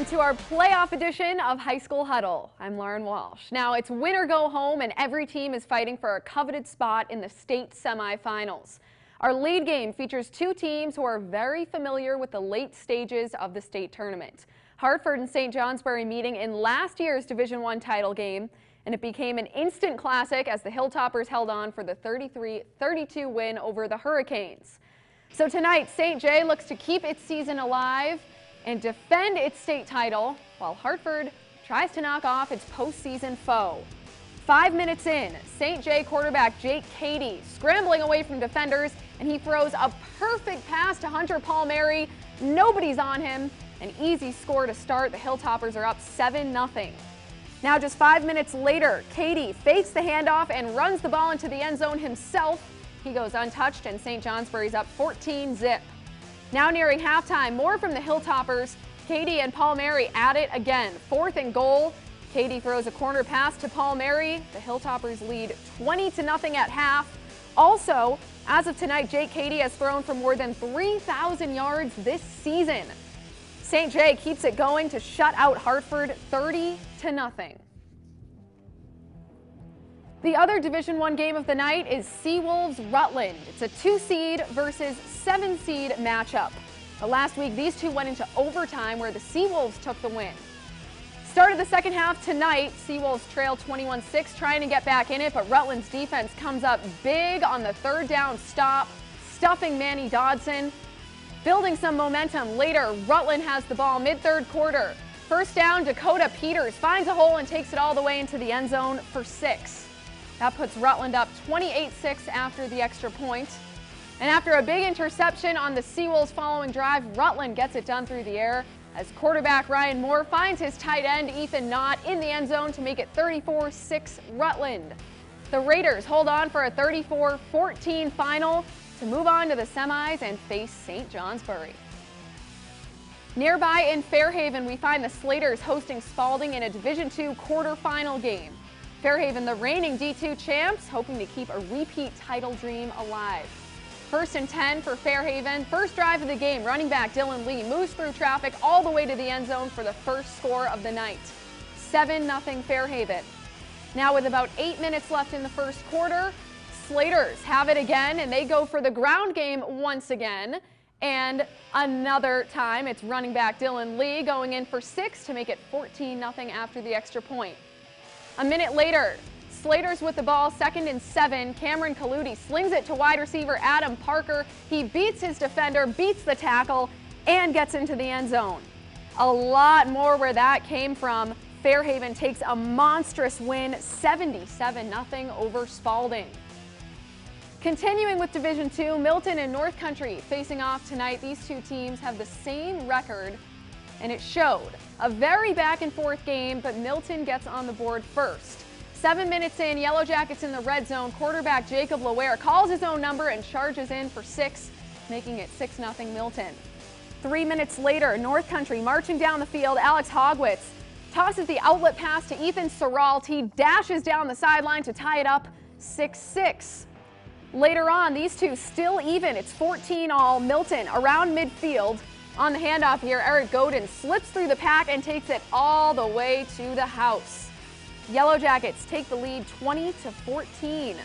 Welcome to our playoff edition of High School Huddle. I'm Lauren Walsh. Now it's win or go home, and every team is fighting for a coveted spot in the state semifinals. Our lead game features two teams who are very familiar with the late stages of the state tournament. Hartford and St Johnsbury meeting in last year's Division I title game, and it became an instant classic as the Hilltoppers held on for the 33-32 win over the Hurricanes. So tonight, St. J looks to keep its season alive and defend its state title, while Hartford tries to knock off its postseason foe. 5 minutes in, St. J quarterback Jake Cady scrambling away from defenders, and he throws a perfect pass to Hunter Palmieri. Nobody's on him. An easy score to start. The Hilltoppers are up 7-0. Now just 5 minutes later, Cady fakes the handoff and runs the ball into the end zone himself. He goes untouched, and St. Johnsbury's up 14-zip. Now nearing halftime, more from the Hilltoppers. Cady and Palmieri at it again. 4th and goal. Cady throws a corner pass to Palmieri. The Hilltoppers lead 20-0 at half. Also, as of tonight, Jake Cady has thrown for more than 3,000 yards this season. St. J keeps it going to shut out Hartford 30-0. The other Division I game of the night is Seawolves-Rutland. It's a 2-seed versus 7-seed matchup. But last week, these two went into overtime where the Seawolves took the win. Start of the second half tonight, Seawolves trail 21-6, trying to get back in it, but Rutland's defense comes up big on the third down stop, stuffing Manny Dodson. Building some momentum later, Rutland has the ball mid-third quarter. First down, Dakota Peters finds a hole and takes it all the way into the end zone for 6. That puts Rutland up 28-6 after the extra point. And after a big interception on the Seawolves following drive, Rutland gets it done through the air as quarterback Ryan Moore finds his tight end Ethan Knott in the end zone to make it 34-6 Rutland. The Raiders hold on for a 34-14 final to move on to the semis and face St. Johnsbury. Nearby in Fairhaven, we find the Slaters hosting Spalding in a Division II quarterfinal game. Fairhaven, the reigning D2 champs, hoping to keep a repeat title dream alive. 1st and 10 for Fairhaven. First drive of the game, running back Dylan Lee moves through traffic all the way to the end zone for the first score of the night. 7-0 Fairhaven. Now with about 8 minutes left in the first quarter, Slaters have it again, and they go for the ground game once again. And another time, it's running back Dylan Lee going in for 6 to make it 14-0 after the extra point. A minute later, Slaters with the ball, 2nd and 7. Cameron Kaludi slings it to wide receiver Adam Parker. He beats his defender, beats the tackle, and gets into the end zone. A lot more where that came from. Fairhaven takes a monstrous win, 77-0 over Spalding. Continuing with Division II, Milton and North Country facing off tonight. These two teams have the same record, and it showed. A very back-and-forth game, but Milton gets on the board first. 7 minutes in, Yellow Jackets in the red zone. Quarterback Jacob Laware calls his own number and charges in for 6, making it 6-0 Milton. 3 minutes later, North Country marching down the field. Alex Hogwitz tosses the outlet pass to Ethan Seralt. He dashes down the sideline to tie it up 6-6. Later on, these two still even. It's 14-all. Milton around midfield. On the handoff here, Eric Godin slips through the pack and takes it all the way to the house. Yellow Jackets take the lead 20-14.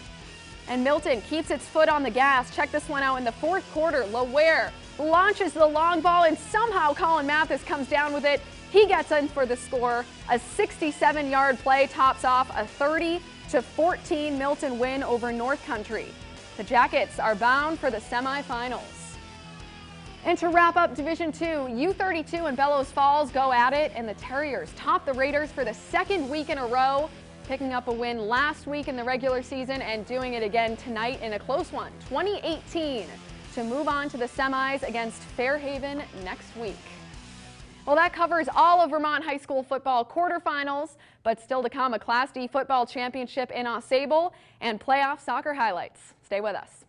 And Milton keeps its foot on the gas. Check this one out in the fourth quarter. Laware launches the long ball, and somehow Colin Mathis comes down with it. He gets in for the score. A 67-yard play tops off a 30-14 Milton win over North Country. The Jackets are bound for the semifinals. And to wrap up Division II, U32 and Bellows Falls go at it, and the Terriers top the Raiders for the 2nd week in a row, picking up a win last week in the regular season and doing it again tonight in a close one, 20-18, to move on to the semis against Fairhaven next week. Well, that covers all of Vermont high school football quarterfinals, but still to come, a Class D football championship in AuSable and playoff soccer highlights. Stay with us.